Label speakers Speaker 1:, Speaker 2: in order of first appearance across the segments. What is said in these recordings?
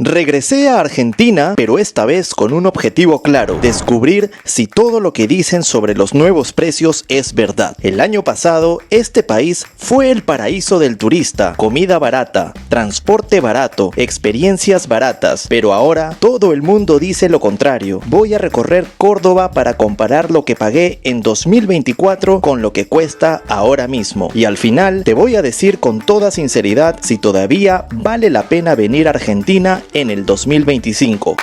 Speaker 1: Regresé a Argentina, pero esta vez con un objetivo claro: descubrir si todo lo que dicen sobre los nuevos precios es verdad. El año pasado, este país fue el paraíso del turista: comida barata, transporte barato, experiencias baratas. Pero ahora, todo el mundo dice lo contrario. Voy a recorrer Córdoba para comparar lo que pagué en 2024 con lo que cuesta ahora mismo. Y al final, te voy a decir con toda sinceridad si todavía vale la pena venir a Argentina en el 2025.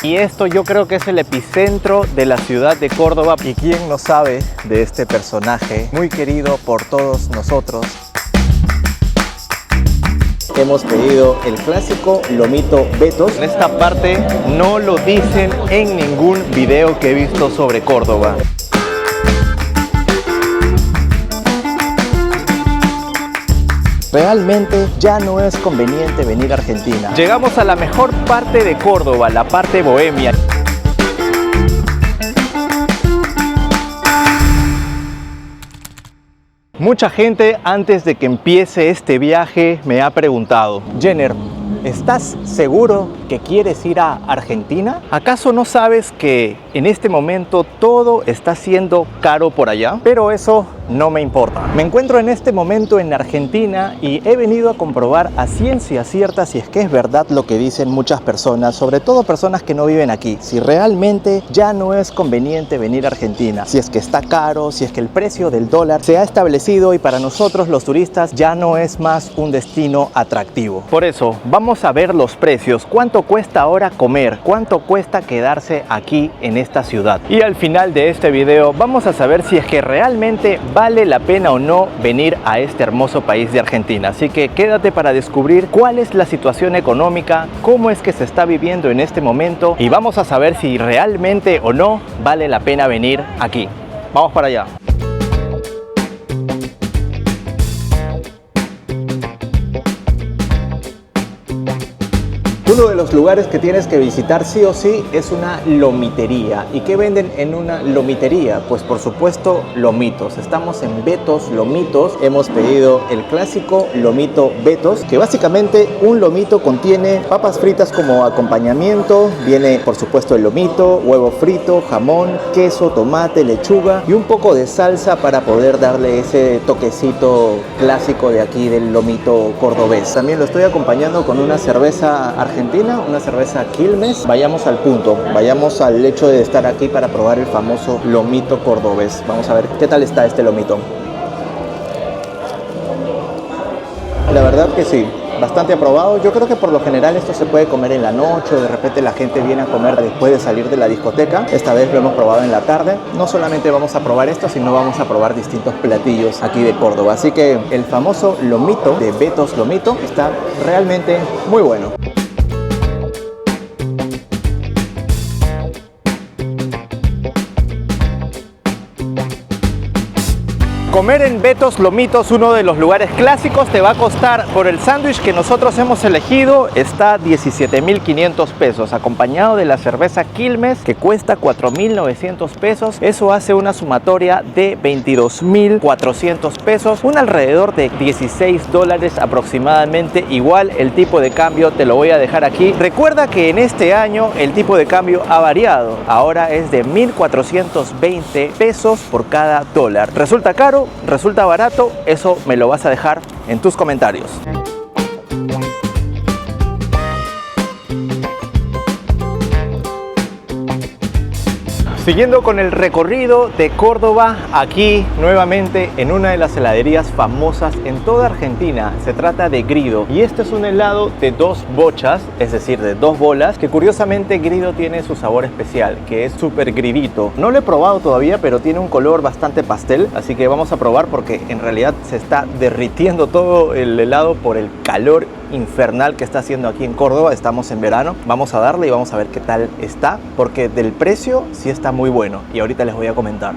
Speaker 2: Y esto yo creo que es el epicentro de la ciudad de Córdoba. ¿Y quién no sabe de este personaje muy querido por todos nosotros? Hemos pedido el clásico lomito Betos. En esta parte no lo dicen en ningún video que he visto sobre Córdoba. Realmente ya no es conveniente venir a Argentina. Llegamos a la mejor parte de Córdoba, la parte bohemia. Mucha gente antes de que empiece este viaje me ha preguntado: Jenner, ¿estás seguro que quieres ir a Argentina? ¿Acaso no sabes que en este momento todo está siendo caro por allá? Pero eso no me importa. Me encuentro en este momento en Argentina y he venido a comprobar a ciencia cierta si es que es verdad lo que dicen muchas personas, sobre todo personas que no viven aquí, si realmente ya no es conveniente venir a Argentina, si es que está caro, si es que el precio del dólar se ha establecido y para nosotros los turistas ya no es más un destino atractivo. Por eso vamos a ver los precios, cuánto cuesta ahora comer, cuánto cuesta quedarse aquí en esta ciudad. Y al final de este video vamos a saber si es que realmente vale la pena o no venir a este hermoso país de Argentina. Así que quédate para descubrir cuál es la situación económica, cómo es que se está viviendo en este momento y vamos a saber si realmente o no vale la pena venir aquí. Vamos para allá. Uno de los lugares que tienes que visitar sí o sí es una lomitería. ¿Y qué venden en una lomitería? Pues por supuesto lomitos. Estamos en Betos Lomitos. Hemos pedido el clásico lomito Betos, que básicamente un lomito contiene papas fritas como acompañamiento. Viene por supuesto el lomito, huevo frito, jamón, queso, tomate, lechuga y un poco de salsa para poder darle ese toquecito clásico de aquí del lomito cordobés. También lo estoy acompañando con una cerveza argentina, una cerveza Quilmes. Vayamos al punto, vayamos al hecho de estar aquí para probar el famoso lomito cordobés. Vamos a ver qué tal está este lomito. La verdad que sí, bastante aprobado. Yo creo que por lo general esto se puede comer en la noche o de repente la gente viene a comer después de salir de la discoteca. Esta vez lo hemos probado en la tarde. No solamente vamos a probar esto, sino vamos a probar distintos platillos aquí de Córdoba. Así que el famoso lomito de Betos Lomito está realmente muy bueno. Comer en Betos Lomitos, uno de los lugares clásicos, te va a costar, por el sándwich que nosotros hemos elegido, está 17.500 pesos, acompañado de la cerveza Quilmes, que cuesta 4.900 pesos. Eso hace una sumatoria de 22.400 pesos, un alrededor de 16 dólares aproximadamente. Igual el tipo de cambio te lo voy a dejar aquí. Recuerda que en este año el tipo de cambio ha variado. Ahora es de 1.420 pesos por cada dólar. ¿Resulta caro? ¿Resulta barato? Eso me lo vas a dejar en tus comentarios. Siguiendo con el recorrido de Córdoba, aquí nuevamente en una de las heladerías famosas en toda Argentina. Se trata de Grido y este es un helado de 2 bochas, es decir, de 2 bolas, que curiosamente Grido tiene su sabor especial, que es súper gridito. No lo he probado todavía, pero tiene un color bastante pastel, así que vamos a probar porque en realidad se está derritiendo todo el helado por el calor infernal que está haciendo aquí en Córdoba. Estamos en verano, vamos a darle y vamos a ver qué tal está, porque del precio sí está muy bueno y ahorita les voy a comentar.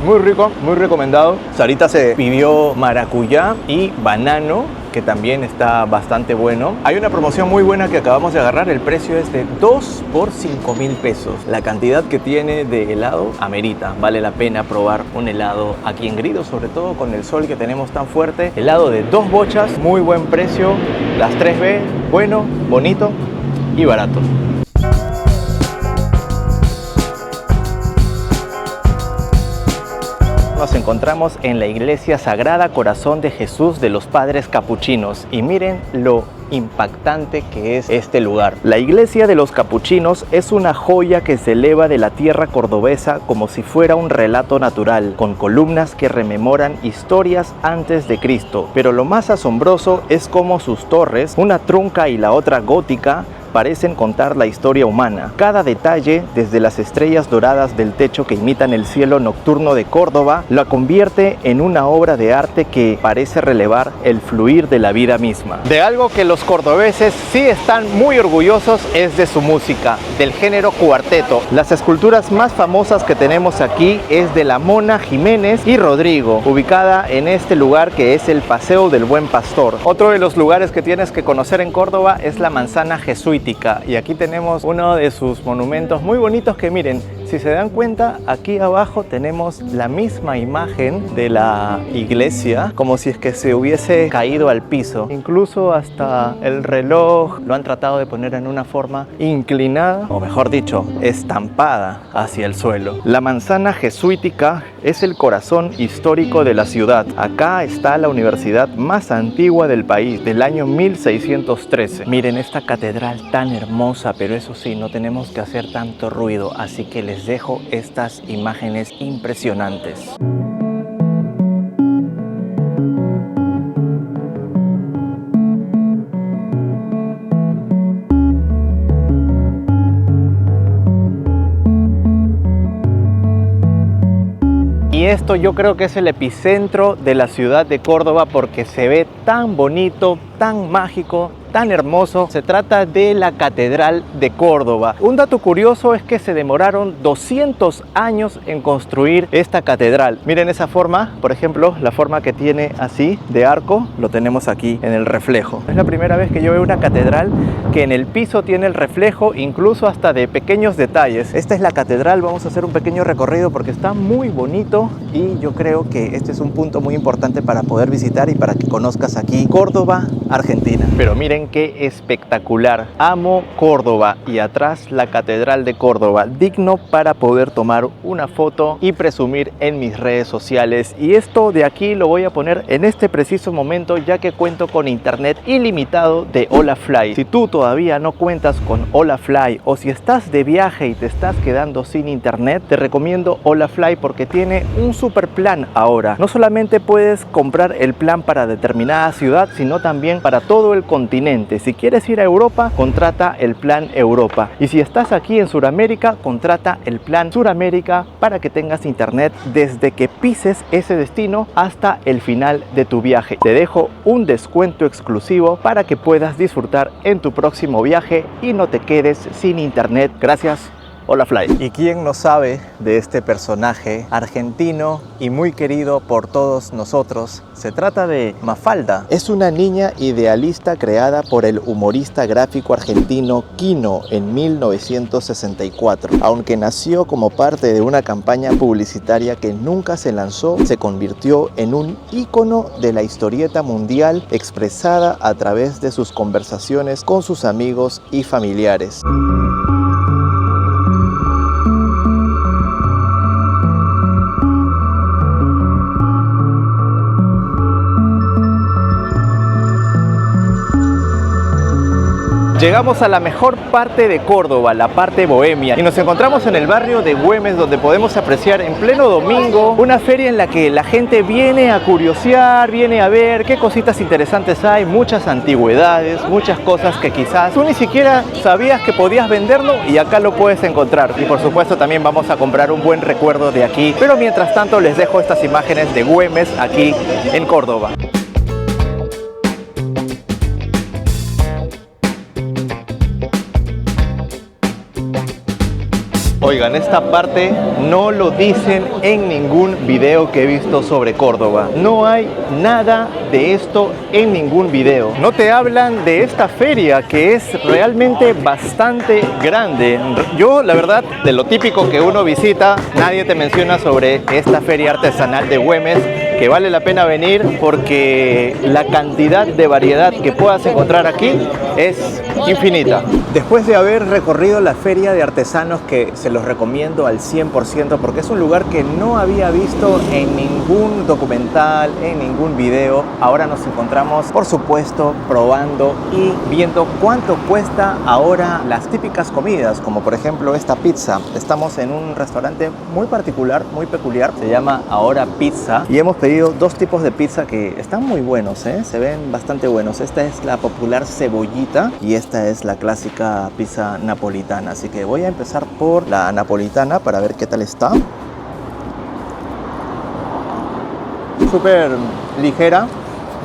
Speaker 2: Muy rico, muy recomendado. Sarita se pidió maracuyá y banano, que también está bastante bueno. Hay una promoción muy buena que acabamos de agarrar, el precio es de 2 por 5,000 pesos. La cantidad que tiene de helado amerita, vale la pena probar un helado aquí en Grido, sobre todo con el sol que tenemos tan fuerte. Helado de 2 bochas, muy buen precio, las 3B, bueno, bonito y barato. Nos encontramos en la iglesia Sagrada Corazón de Jesús de los Padres Capuchinos y miren lo impactante que es este lugar. La iglesia de los Capuchinos es una joya que se eleva de la tierra cordobesa como si fuera un relato natural, con columnas que rememoran historias antes de Cristo. Pero lo más asombroso es cómo sus torres, una trunca y la otra gótica, parecen contar la historia humana. Cada detalle, desde las estrellas doradas del techo que imitan el cielo nocturno de Córdoba, la convierte en una obra de arte que parece relevar el fluir de la vida misma. De algo que los cordobeses sí están muy orgullosos es de su música, del género cuarteto. Las esculturas más famosas que tenemos aquí es de la Mona Jiménez y Rodrigo, ubicada en este lugar que es el Paseo del Buen Pastor. Otro de los lugares que tienes que conocer en Córdoba es la Manzana Jesuítica. Y aquí tenemos uno de sus monumentos muy bonitos que miren, si se dan cuenta, aquí abajo tenemos la misma imagen de la iglesia, como si es que se hubiese caído al piso. Incluso hasta el reloj lo han tratado de poner en una forma inclinada, o mejor dicho, estampada hacia el suelo. La Manzana Jesuítica es el corazón histórico de la ciudad. Acá está la universidad más antigua del país, del año 1613. Miren esta catedral tan hermosa, pero eso sí, no tenemos que hacer tanto ruido, así que les dejo estas imágenes impresionantes. Y esto yo creo que es el epicentro de la ciudad de Córdoba porque se ve tan bonito, tan mágico, tan hermoso. Se trata de la Catedral de Córdoba. Un dato curioso es que se demoraron 200 años en construir esta catedral. Miren esa forma, por ejemplo, la forma que tiene así de arco, lo tenemos aquí en el reflejo. Es la primera vez que yo veo una catedral que en el piso tiene el reflejo, incluso hasta de pequeños detalles. Esta es la catedral, vamos a hacer un pequeño recorrido porque está muy bonito y yo creo que este es un punto muy importante para poder visitar y para que conozcas aquí Córdoba, Argentina. Pero miren qué espectacular. Amo Córdoba y atrás la Catedral de Córdoba, digno para poder tomar una foto y presumir en mis redes sociales. Y esto de aquí lo voy a poner en este preciso momento ya que cuento con internet ilimitado de Holafly. Si tú todavía no cuentas con Holafly o si estás de viaje y te estás quedando sin internet, te recomiendo Holafly porque tiene un super plan ahora. No solamente puedes comprar el plan para determinada ciudad, sino también para todo el continente. Si quieres ir a Europa, contrata el plan Europa. Y si estás aquí en Sudamérica, contrata el plan Sudamérica para que tengas internet desde que pises ese destino hasta el final de tu viaje. Te dejo un descuento exclusivo para que puedas disfrutar en tu próximo viaje y no te quedes sin internet. Gracias, Holafly. ¿Y quién no sabe de este personaje argentino y muy querido por todos nosotros? Se trata de Mafalda. Es una niña idealista creada por el humorista gráfico argentino Quino en 1964. Aunque nació como parte de una campaña publicitaria que nunca se lanzó, se convirtió en un ícono de la historieta mundial expresada a través de sus conversaciones con sus amigos y familiares. Llegamos a la mejor parte de Córdoba, la parte bohemia, y nos encontramos en el barrio de Güemes, donde podemos apreciar en pleno domingo una feria en la que la gente viene a curiosear, viene a ver qué cositas interesantes hay, muchas antigüedades, muchas cosas que quizás tú ni siquiera sabías que podías venderlo y acá lo puedes encontrar. Y por supuesto también vamos a comprar un buen recuerdo de aquí, pero mientras tanto les dejo estas imágenes de Güemes aquí en Córdoba. Oigan, esta parte no lo dicen en ningún video que he visto sobre Córdoba. No hay nada de esto en ningún video. No te hablan de esta feria que es realmente bastante grande. Yo, la verdad, de lo típico que uno visita, nadie te menciona sobre esta feria artesanal de Güemes, que vale la pena venir porque la cantidad de variedad que puedas encontrar aquí es infinita. Después de haber recorrido la feria de artesanos, que se los recomiendo al 100% porque es un lugar que no había visto en ningún documental, en ningún video, ahora nos encontramos, por supuesto, probando y viendo cuánto cuesta ahora las típicas comidas, como por ejemplo esta pizza. Estamos en un restaurante muy particular, muy peculiar, se llama Ahora Pizza, y hemos pedido dos tipos de pizza que están muy buenos, se ven bastante buenos. Esta es la popular cebollita y esta es la clásica pizza napolitana, así que voy a empezar por la napolitana para ver qué tal está. Súper ligera,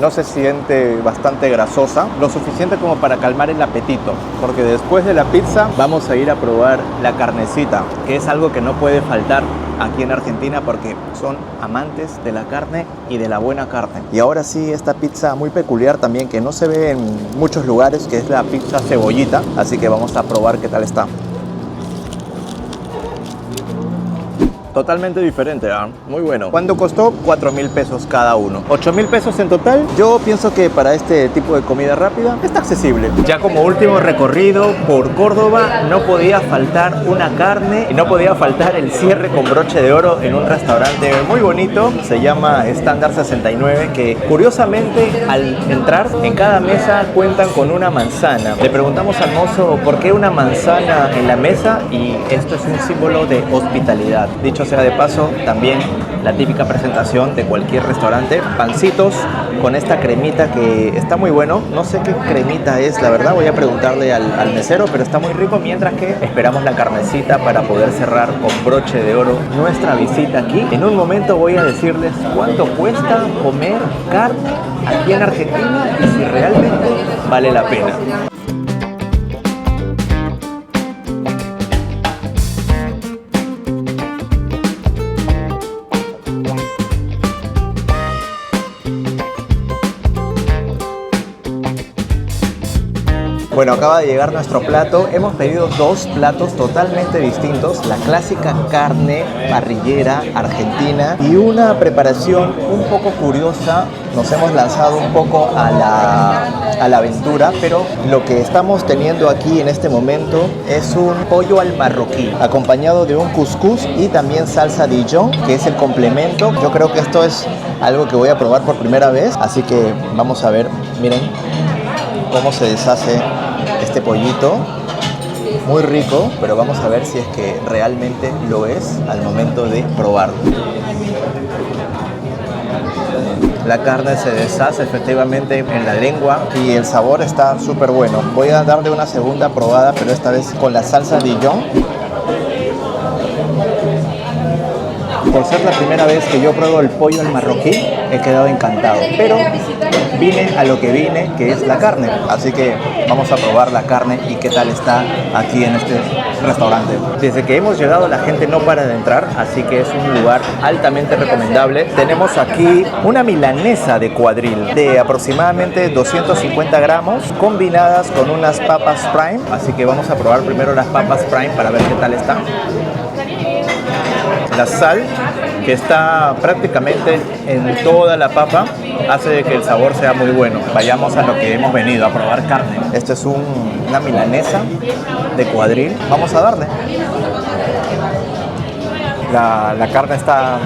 Speaker 2: no se siente bastante grasosa, lo suficiente como para calmar el apetito, porque después de la pizza vamos a ir a probar la carnecita, que es algo que no puede faltar aquí en Argentina porque son amantes de la carne y de la buena carne. Y ahora sí, esta pizza muy peculiar también, que no se ve en muchos lugares, que es la pizza cebollita, así que vamos a probar qué tal está. Totalmente diferente, muy bueno. ¿Cuánto costó? 4.000 pesos cada uno. 8.000 pesos en total. Yo pienso que para este tipo de comida rápida está accesible. Ya como último recorrido por Córdoba, no podía faltar una carne y no podía faltar el cierre con broche de oro en un restaurante muy bonito. Se llama Estándar 69, que curiosamente al entrar en cada mesa cuentan con una manzana. Le preguntamos al mozo por qué una manzana en la mesa, y esto es un símbolo de hospitalidad. Dicho sea de paso, también la típica presentación de cualquier restaurante, pancitos con esta cremita que está muy bueno. No sé qué cremita es, la verdad, voy a preguntarle al mesero, pero está muy rico, mientras que esperamos la carnecita para poder cerrar con broche de oro nuestra visita aquí. En un momento voy a decirles cuánto cuesta comer carne aquí en Argentina y si realmente vale la pena. Bueno, acaba de llegar nuestro plato. Hemos pedido dos platos totalmente distintos. La clásica carne parrillera argentina y una preparación un poco curiosa. Nos hemos lanzado un poco a la aventura, pero lo que estamos teniendo aquí en este momento es un pollo al marroquí, acompañado de un cuscús y también salsa Dijon, que es el complemento. Yo creo que esto es algo que voy a probar por primera vez, así que vamos a ver. Miren cómo se deshace este pollito, muy rico, pero vamos a ver si es que realmente lo es al momento de probarlo. La carne se deshace efectivamente en la lengua y el sabor está súper bueno. Voy a darle una segunda probada, pero esta vez con la salsa Dijon. Por ser la primera vez que yo pruebo el pollo al marroquí, he quedado encantado. Pero vine a lo que vine, que es la carne. Así que vamos a probar la carne y qué tal está aquí en este restaurante. Desde que hemos llegado la gente no para de entrar, así que es un lugar altamente recomendable. Tenemos aquí una milanesa de cuadril de aproximadamente 250 gramos, combinadas con unas papas prime. Así que vamos a probar primero las papas prime para ver qué tal están. La sal, que está prácticamente en toda la papa, hace de que el sabor sea muy bueno. Vayamos a lo que hemos venido, a probar carne. Esto es una milanesa de cuadril. Vamos a darle. La carne está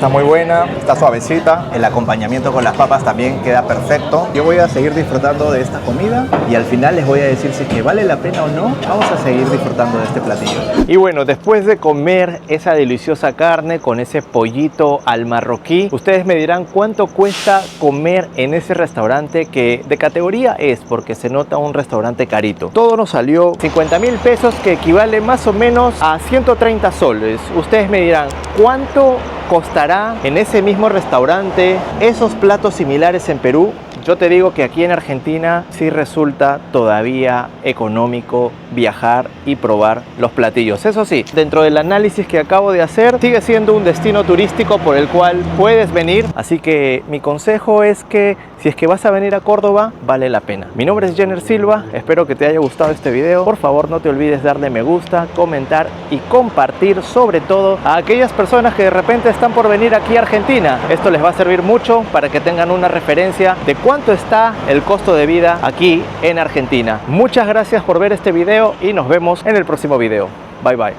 Speaker 2: muy buena, está suavecita. El acompañamiento con las papas también queda perfecto. Yo voy a seguir disfrutando de esta comida y al final les voy a decir si es que vale la pena o no. Vamos a seguir disfrutando de este platillo. Y bueno, después de comer esa deliciosa carne con ese pollito al marroquí, ustedes me dirán cuánto cuesta comer en ese restaurante, que de categoría es, porque se nota un restaurante carito. Todo nos salió 50.000 pesos, que equivale más o menos a 130 soles. Ustedes me dirán cuánto costará en ese mismo restaurante esos platos similares en Perú. yo te digo que aquí en Argentina sí resulta todavía económico viajar y probar los platillos. Eso sí, dentro del análisis que acabo de hacer, sigue siendo un destino turístico por el cual puedes venir. Así que mi consejo es que si es que vas a venir a Córdoba, vale la pena. Mi nombre es Jenner Silva, espero que te haya gustado este video. Por favor, no te olvides darle me gusta, comentar y compartir, sobre todo a aquellas personas que de repente están por venir aquí a Argentina. Esto les va a servir mucho para que tengan una referencia de cuánto está el costo de vida aquí en Argentina. Muchas gracias por ver este video y nos vemos en el próximo video. Bye bye.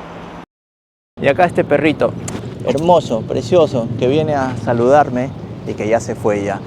Speaker 2: Y acá este perrito hermoso, precioso, que viene a saludarme y que ya se fue ya.